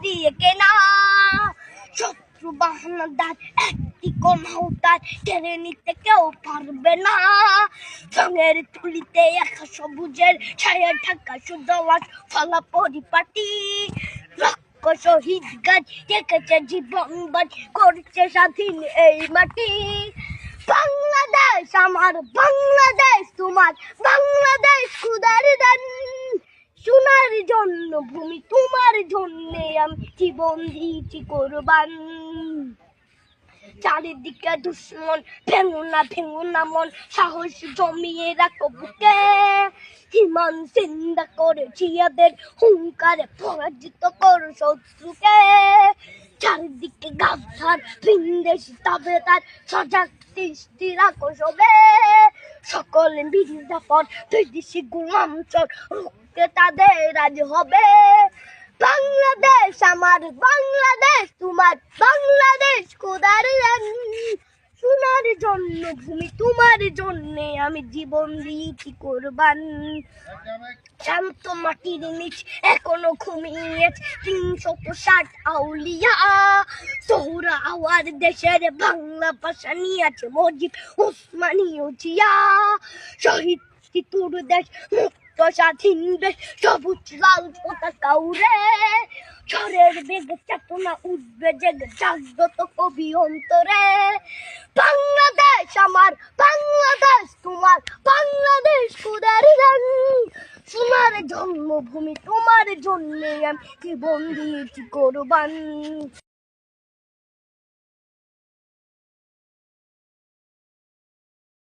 দিয়ে কেনা। শত্রু বাহানাদার একটি কোনাও তার কেড়ে নিতে কেউ পারবে না। রঙের তুলিতে একা সবুজের ছায়া ঢাকা সুদলাস ফলা পরিপাটি। লক্ষ শহীদ গাছ রেখেছে জীবন বাজ করছে স্বাধীন এই মাটি। বাংলাদেশ আমার, বাংলাদেশ তোমার, বাংলাদেশ খুদার দান। সোনার জন্য ভূমি তোমার জন্যে আমি জীবন দিয়েছি কোরবান। চারিদিকে দুশ্মন, ভেঙো না মন, সাহস জমিয়ে রাখো বুকে। হিমান চিন্তা করে জিয়াদের হুঙ্কারে পরাজিত করো শত্রুকে। চারিদিকে গাদ্দার ভিনদেশি তাবেদার সজাগ দৃষ্টি রাখো সবে। সকলে মির্জাফর বিদেশি গোলাম চোর রুখতে তাদের আজ হবে। বাংলাদেশ আমার, বাংলাদেশ তোমার, বাংলাদেশ খোদার দান। সোনার জন্য ভূমি তোমার জন্যে আমি জীবন দিয়েছি কোরবান। শান্ত মাটির নিচ এখনো ঘুমিয়ে ৩৬০ আউলিয়া। সোহরা আওয়ার দেশের বাংলা ভাষা নিয়েছে মজিদ ওসমানীয় জিয়া। শহীদ তোর দেশ মুক্ত স্বাধীন দেশ, সবুজ লাল পতাকা উড়ে। ঝড়ের বেগে চেতনা উঠবে জেগে জাগ্রত কবি অন্তরে। বাংলাদেশ আমার, বাংলাদেশ তোমার, বাংলাদেশ খোদার দান। সোনার জন্মভূমি তোমার জন্যে আমি জীবন দিয়েছি কোরবান।